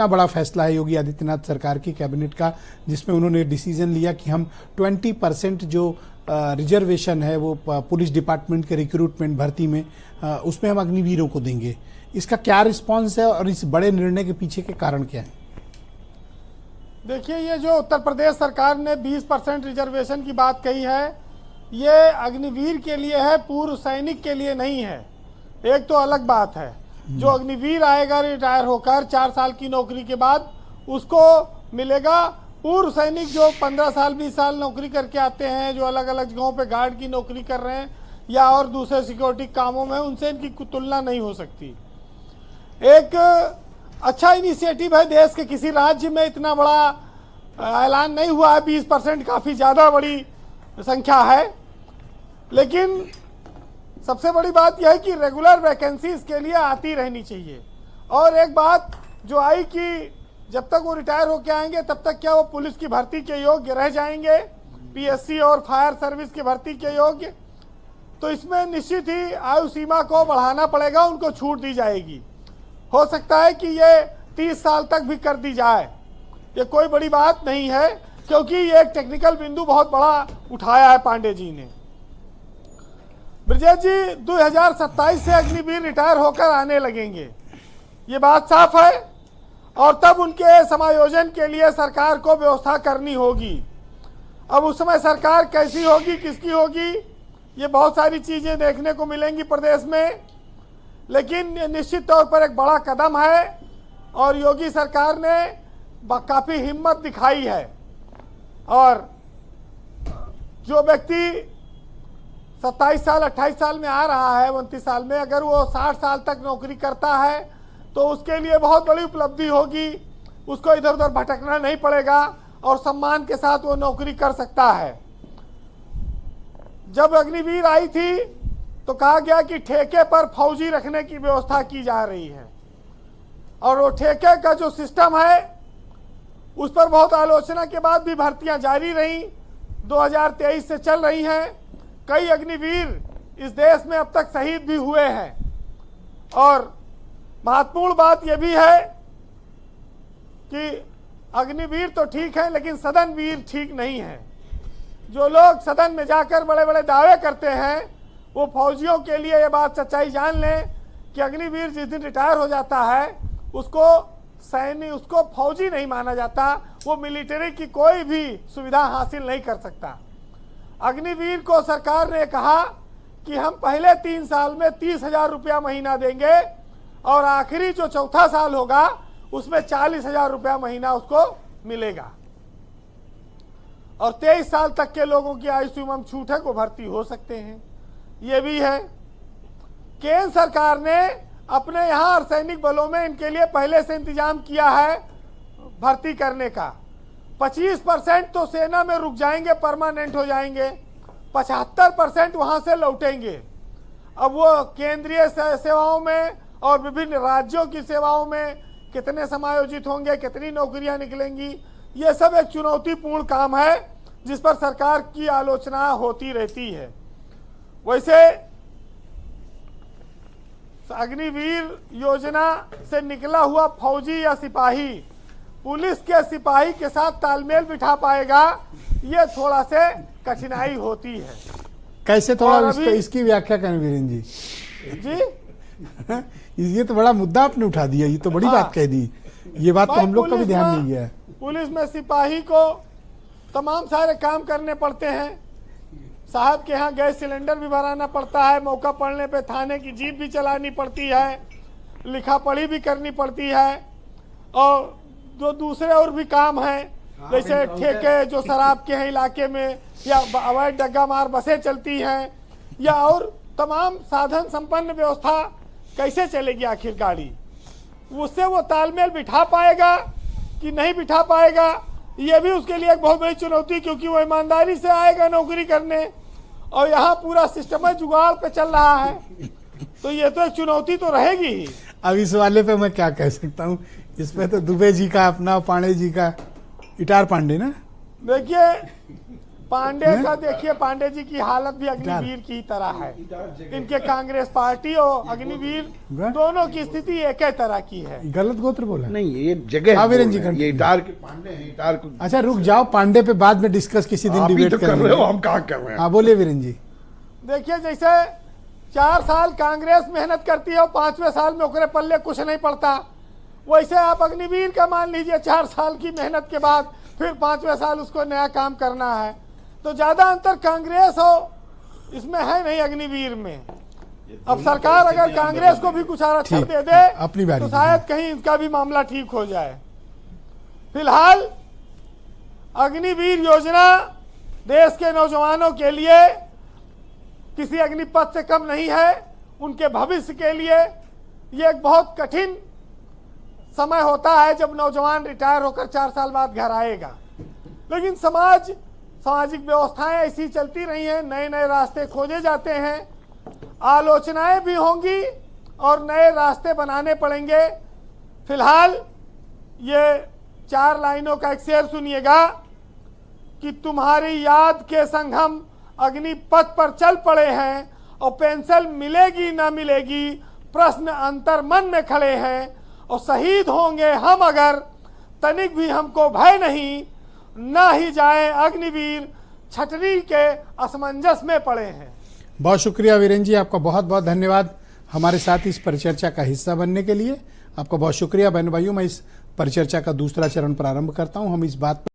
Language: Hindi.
इतना बड़ा फैसला है योगी आदित्यनाथ सरकार की कैबिनेट का, जिसमें उन्होंने डिसीजन लिया कि हम 20% जो रिजर्वेशन है वो पुलिस डिपार्टमेंट के रिक्रूटमेंट भर्ती में उसमें हम अग्निवीरों को देंगे। इसका क्या रिस्पांस है और इस बड़े निर्णय के पीछे के कारण क्या है? देखिए, ये जो उत्तर प्रदेश सरकार ने 20% रिजर्वेशन की बात कही है, ये अग्निवीर के लिए है, पूर्व सैनिक के लिए नहीं है। एक तो अलग बात है, जो अग्निवीर आएगा रिटायर होकर 4 साल की नौकरी के बाद, उसको मिलेगा। पूर्व सैनिक जो 15 साल 20 साल नौकरी करके आते हैं, जो अलग अलग जगहों पे गार्ड की नौकरी कर रहे हैं या और दूसरे सिक्योरिटी कामों में, उनसे इनकी तुलना नहीं हो सकती। एक अच्छा इनिशिएटिव है, देश के किसी राज्य में इतना बड़ा ऐलान नहीं हुआ है। 20% काफ़ी ज़्यादा बड़ी संख्या है, लेकिन सबसे बड़ी बात यह है कि रेगुलर वैकेंसी इसके लिए आती रहनी चाहिए। और एक बात जो आई कि जब तक वो रिटायर होके आएंगे तब तक क्या वो पुलिस की भर्ती के योग्य रह जाएंगे, पीएससी और फायर सर्विस की भर्ती के योग्य, तो इसमें निश्चित ही आयु सीमा को बढ़ाना पड़ेगा, उनको छूट दी जाएगी। हो सकता है कि ये 30 साल तक भी कर दी जाए, ये कोई बड़ी बात नहीं है, क्योंकि ये एक टेक्निकल बिंदु बहुत बड़ा उठाया है पांडे जी ने। ब्रजेश जी 2027 से अग्निवीर रिटायर होकर आने लगेंगे, ये बात साफ है, और तब उनके समायोजन के लिए सरकार को व्यवस्था करनी होगी। अब उस समय सरकार कैसी होगी, किसकी होगी, ये बहुत सारी चीज़ें देखने को मिलेंगी प्रदेश में, लेकिन निश्चित तौर पर एक बड़ा कदम है और योगी सरकार ने काफ़ी हिम्मत दिखाई है। और जो व्यक्ति 27 साल 28 साल में आ रहा है, 29 साल में, अगर वो 60 साल तक नौकरी करता है तो उसके लिए बहुत बड़ी उपलब्धि होगी, उसको इधर उधर भटकना नहीं पड़ेगा और सम्मान के साथ वो नौकरी कर सकता है। जब अग्निवीर आई थी तो कहा गया कि ठेके पर फौजी रखने की व्यवस्था की जा रही है, और वो ठेके का जो सिस्टम है उस पर बहुत आलोचना के बाद भी भर्तियां जारी रहीं, 2023 से चल रही हैं। कई अग्निवीर इस देश में अब तक शहीद भी हुए हैं। और महत्वपूर्ण बात यह भी है कि अग्निवीर तो ठीक है, लेकिन सदन वीर ठीक नहीं है। जो लोग सदन में जाकर बड़े बड़े दावे करते हैं, वो फौजियों के लिए ये बात सच्चाई जान लें कि अग्निवीर जिस दिन रिटायर हो जाता है उसको सैनिक, उसको फौजी नहीं माना जाता, वो मिलिट्री की कोई भी सुविधा हासिल नहीं कर सकता। अग्निवीर को सरकार ने कहा कि हम पहले 3 साल में 30,000 रुपया महीना देंगे और आखिरी जो चौथा साल होगा उसमें 40,000 रुपया महीना उसको मिलेगा। और 23 साल तक के लोगों की आयु सीमा में छूट है, को भर्ती हो सकते हैं। ये भी है, केंद्र सरकार ने अपने यहाँ अर्धसैनिक बलों में इनके लिए पहले से इंतजाम किया है भर्ती करने का। 25% तो सेना में रुक जाएंगे, परमानेंट हो जाएंगे, 75% वहाँ से लौटेंगे। अब वो केंद्रीय सेवाओं में और विभिन्न राज्यों की सेवाओं में कितने समायोजित होंगे, कितनी नौकरियां निकलेंगी, ये सब एक चुनौतीपूर्ण काम है जिस पर सरकार की आलोचना होती रहती है। वैसे अग्निवीर योजना से निकला हुआ फौजी या सिपाही पुलिस के सिपाही के साथ तालमेल बिठा पाएगा, ये थोड़ा से कठिनाई होती है। कैसे थोड़ा इसकी व्याख्या करें वीरेंद्र जी? ये तो बड़ा मुद्दा आपने उठा दिया, ये तो बड़ी बात कह दी। ये बात तो हम लोग का भी ध्यान नहीं गया। पुलिस में सिपाही को तमाम सारे काम करने पड़ते हैं। साहब के यहाँ गैस सिलेंडर भी भराना पड़ता है, मौका पड़ने पे थाने की जीप भी चलानी पड़ती है, लिखा पढ़ी भी करनी पड़ती है, और जो दूसरे और भी काम हैं, जैसे ठेके जो शराब के हैं इलाके में, या अवैध डग्गा मार बसें चलती हैं, या और तमाम साधन संपन्न व्यवस्था कैसे चलेगी आखिर गाड़ी, उससे वो तालमेल बिठा पाएगा कि नहीं बिठा पाएगा, ये भी उसके लिए एक बहुत बड़ी चुनौती, क्योंकि वो ईमानदारी से आएगा नौकरी करने और यहाँ पूरा सिस्टम है जुगाड़ पे चल रहा है, तो ये तो एक चुनौती तो रहेगी ही। अब इस वाले पे मैं क्या कह सकता हूँ, इसमें तो दुबे जी का अपना, पांडे जी का, इटार पांडे ना, देखिए पांडे का देखिए, पांडे जी की हालत भी अग्निवीर की तरह है। इनके कांग्रेस पार्टी और अग्निवीर दोनों की स्थिति एक ही तरह की है। गलत गोत्र बोला नहीं, ये जगह वीरेन जी ये इटार के पांडे हैं, इटार को। अच्छा रुक जाओ, पांडे पे बाद में डिस्कस किसी दिन आप ही डिबेट तो कर रहे हो, हम कहाँ कर रहे हैं। हाँ बोलिए वीरेन जी। देखिए जैसे 4 साल कांग्रेस मेहनत करती है और 5वें साल में ओकरे पल्ले कुछ नहीं पड़ता, वैसे आप अग्निवीर का मान लीजिए 4 साल की मेहनत के बाद फिर 5वें साल उसको नया काम करना है। तो ज्यादा अंतर कांग्रेस हो इसमें है नहीं अग्निवीर में। अब सरकार अगर कांग्रेस को भी कुछ आरक्षण दे दे अपनी बारी तो शायद कहीं इनका भी मामला ठीक हो जाए। फिलहाल अग्निवीर योजना देश के नौजवानों के लिए किसी अग्निपथ से कम नहीं है। उनके भविष्य के लिए ये एक बहुत कठिन समय होता है जब नौजवान रिटायर होकर 4 साल बाद घर आएगा, लेकिन सामाजिक व्यवस्थाएं ऐसी चलती रही हैं, नए नए रास्ते खोजे जाते हैं, आलोचनाएं भी होंगी और नए रास्ते बनाने पड़ेंगे। फिलहाल ये 4 लाइनों का एक शेर सुनिएगा कि तुम्हारी याद के संग हम अग्निपथ पर चल पड़े हैं और पेंसिल मिलेगी ना मिलेगी प्रश्न अंतर मन में खड़े हैं, और शहीद होंगे हम अगर तनिक भी हमको भय नहीं, ना ही जाए अग्निवीर छटनी के असमंजस में पड़े हैं। बहुत शुक्रिया वीरेन जी, आपका बहुत बहुत धन्यवाद हमारे साथ इस परिचर्चा का हिस्सा बनने के लिए। आपका बहुत शुक्रिया। बहन भाइयों, मैं इस परिचर्चा का दूसरा चरण प्रारंभ करता हूं। हम इस बात